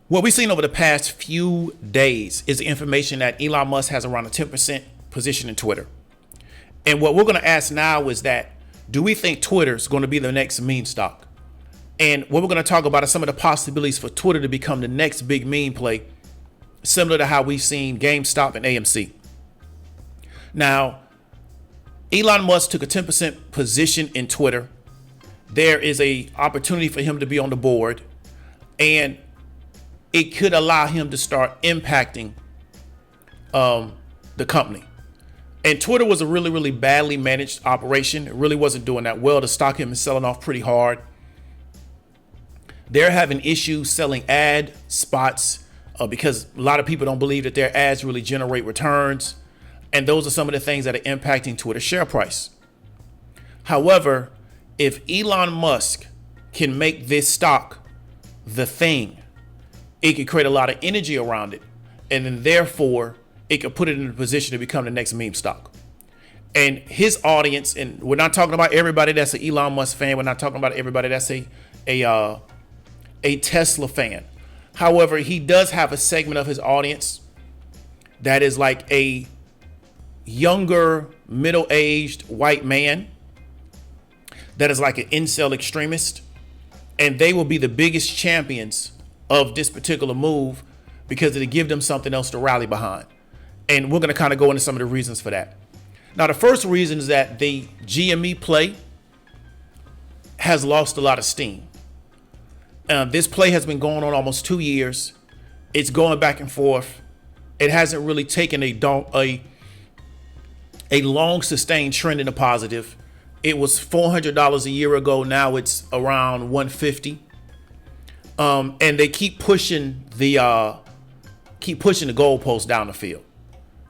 What we've seen over the past few days is the information that Elon Musk has around a 10% position in Twitter. And what we're going to ask now is that, do we think Twitter is going to be the next meme stock? And what we're going to talk about are some of the possibilities for Twitter to become the next big meme play, similar to how we've seen GameStop and AMC. Now, Elon Musk took a 10% position in Twitter. There is an opportunity for him to be on the board, and it could allow him to start impacting the company. And Twitter was a really, really badly managed operation. It really wasn't doing that well. The stock had been selling off pretty hard. They're having issues selling ad spots because a lot of people don't believe that their ads really generate returns. And those are some of the things that are impacting Twitter's share price. However, if Elon Musk can make this stock the thing, it could create a lot of energy around it. And then therefore, it could put it in a position to become the next meme stock. And his audience, and we're not talking about everybody that's an Elon Musk fan. We're not talking about everybody that's a Tesla fan. However, he does have a segment of his audience that is like a younger, middle-aged white man that is like an incel extremist. And they will be the biggest champions of this particular move because it'll give them something else to rally behind. And we're going to kind of go into some of the reasons for that. Now, the first reason is that the GME play has lost a lot of steam. This play has been going on almost 2 years. It's going back and forth. It hasn't really taken a long sustained trend in the positive. It was $400 a year ago. Now it's around $150. And they keep pushing the goalposts down the field.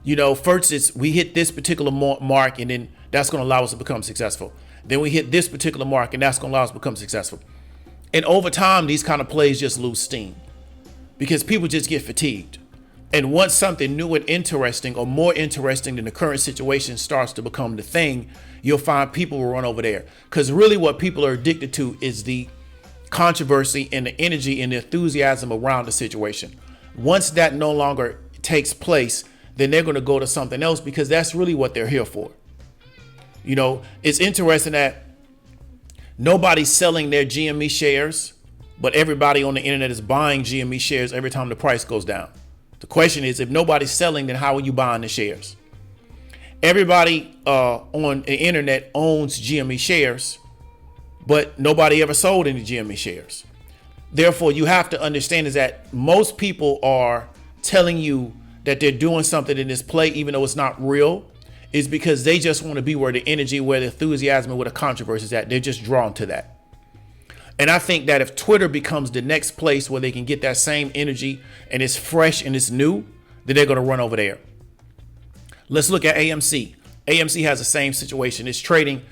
You know, first it's we hit this particular mark, and then that's going to allow us to become successful. Then we hit this particular mark, and that's going to allow us to become successful. And over time, these kind of plays just lose steam because people just get fatigued. And once something new and interesting, or more interesting than the current situation, starts to become the thing, you'll find people will run over there. Because really what people are addicted to is the controversy and the energy and the enthusiasm around the situation. Once that no longer takes place, then they're going to go to something else because that's really what they're here for. You know, it's interesting that nobody's selling their GME shares, but everybody on the internet is buying GME shares every time the price goes down. The question is, if nobody's selling, then how are you buying the shares? Everybody on the internet owns GME shares, but nobody ever sold any GME shares. Therefore, you have to understand is that most people are telling you that they're doing something in this play, even though it's not real, is because they just want to be where the energy, where the enthusiasm, where the controversy is at. They're just drawn to that. And I think that if Twitter becomes the next place where they can get that same energy and it's fresh and it's new, then they're going to run over there. Let's look at AMC. AMC has the same situation. It's trading,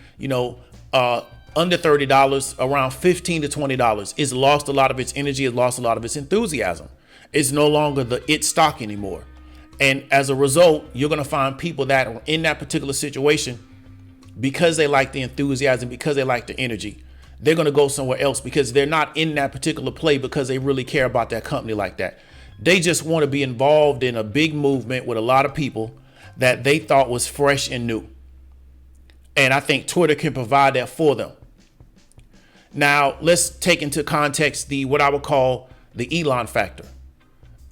under $30, around $15 to $20. It's lost a lot of its energy. It's lost a lot of its enthusiasm. It's no longer the it stock anymore. And as a result, you're going to find people that are in that particular situation because they like the enthusiasm, because they like the energy. They're going to go somewhere else because they're not in that particular play because they really care about that company like that. They just want to be involved in a big movement with a lot of people that they thought was fresh and new. And I think Twitter can provide that for them. Now, let's take into context what I would call the Elon factor.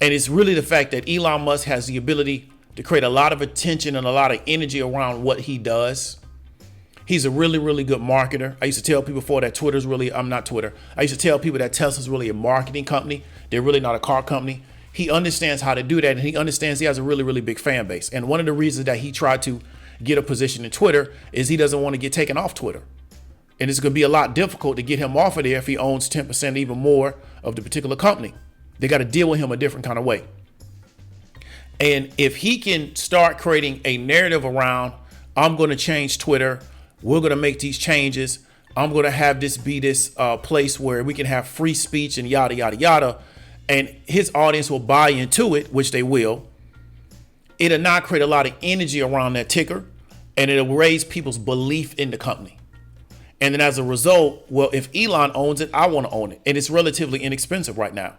And it's really the fact that Elon Musk has the ability to create a lot of attention and a lot of energy around what he does. He's a really, really good marketer. I used to tell people before that I used to tell people that Tesla's really a marketing company. They're really not a car company. He understands how to do that, and he understands he has a really, really big fan base. And one of the reasons that he tried to get a position in Twitter is he doesn't want to get taken off Twitter. And it's going to be a lot difficult to get him off of there if he owns 10% even more of the particular company. They got to deal with him a different kind of way. And if he can start creating a narrative around, I'm going to change Twitter, we're going to make these changes, I'm going to have this be this place where we can have free speech and yada, yada, yada, and his audience will buy into it, which they will, it'll not create a lot of energy around that ticker, and it'll raise people's belief in the company. And then as a result, well, if Elon owns it, I want to own it. And it's relatively inexpensive right now.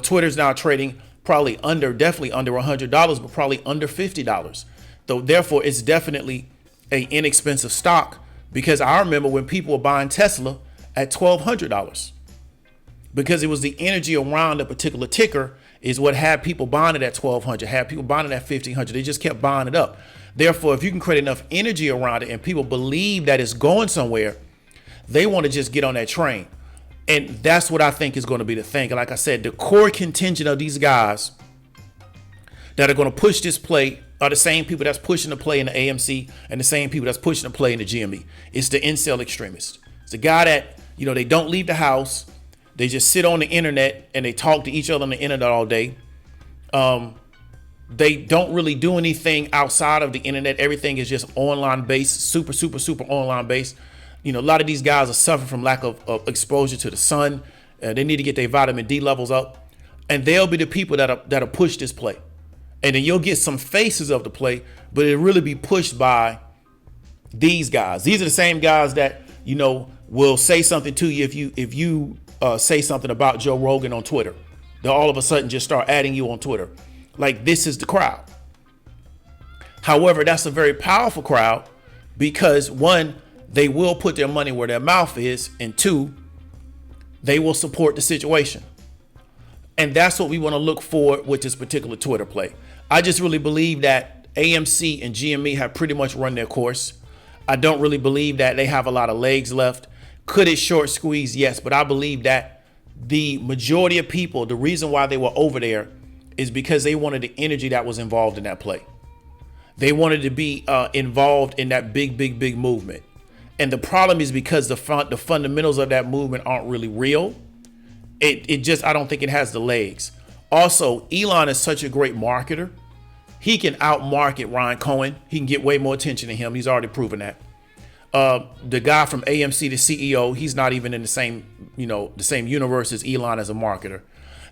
Twitter's now trading probably definitely under $100, but probably under $50. So therefore, it's definitely a inexpensive stock, because I remember when people were buying Tesla at $1,200, because it was the energy around a particular ticker is what had people buying it at $1,200, had people buying it at $1,500. They just kept buying it up. Therefore, if you can create enough energy around it and people believe that it's going somewhere, they want to just get on that train. And that's what I think is going to be the thing. And like I said, the core contingent of these guys that are going to push this play are the same people that's pushing the play in the AMC and the same people that's pushing the play in the GME. It's the Incel extremists. It's the guy that, they don't leave the house. They just sit on the internet and they talk to each other on the internet all day. They don't really do anything outside of the internet. Everything is just online based, super online based. A lot of these guys are suffering from lack of exposure to the sun. They need to get their vitamin D levels up, and they'll be the people that'll push this play. And then you'll get some faces of the play, but it'll really be pushed by these guys. These are the same guys that, will say something to you if you say something about Joe Rogan on Twitter. They'll all of a sudden just start adding you on Twitter. Like, this is the crowd. However, that's a very powerful crowd because, one, they will put their money where their mouth is, and two, they will support the situation. And that's what we want to look for with this particular Twitter play. I just really believe that AMC and GME have pretty much run their course. I don't really believe that they have a lot of legs left. Could it short squeeze? Yes, but I believe that the majority of people, the reason why they were over there is because they wanted the energy that was involved in that play. They wanted to be involved in that big movement. And the problem is because the fundamentals of that movement aren't really real. It just, I don't think it has the legs. Also, Elon is such a great marketer. He can outmarket Ryan Cohen. He can get way more attention than him. He's already proven that. The guy from AMC, the CEO, he's not even in the same universe as Elon as a marketer.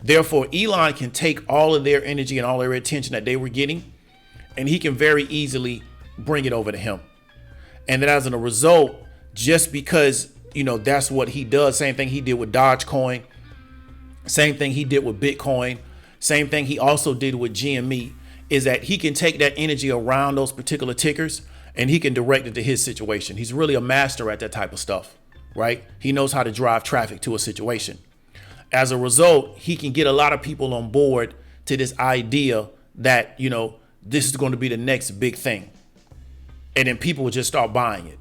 Therefore, Elon can take all of their energy and all their attention that they were getting, and he can very easily bring it over to him. And then as a result, just because, that's what he does, same thing he did with Dogecoin, same thing he did with Bitcoin, same thing he also did with GME, is that he can take that energy around those particular tickers and he can direct it to his situation. He's really a master at that type of stuff, right? He knows how to drive traffic to a situation. As a result, he can get a lot of people on board to this idea that, this is going to be the next big thing. And then people will just start buying it.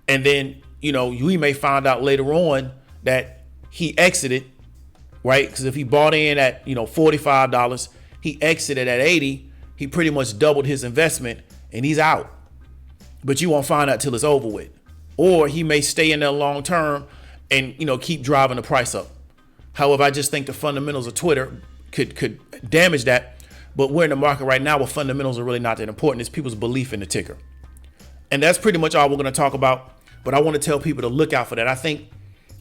And then, we may find out later on that he exited, right? Because if he bought in at, $45, he exited at $80, he pretty much doubled his investment and he's out. But you won't find out till it's over with. Or he may stay in there long term and, keep driving the price up. However, I just think the fundamentals of Twitter could damage that. But we're in the market right now where fundamentals are really not that important. It's people's belief in the ticker. And that's pretty much all we're going to talk about. But I want to tell people to look out for that. I think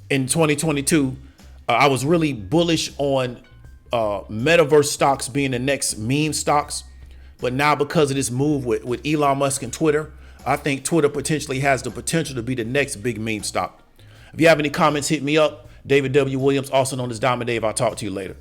in 2022, I was really bullish on metaverse stocks being the next meme stocks. But now because of this move with Elon Musk and Twitter, I think Twitter potentially has the potential to be the next big meme stock. If you have any comments, hit me up. David W. Williams, also known as Diamond Dave. I'll talk to you later.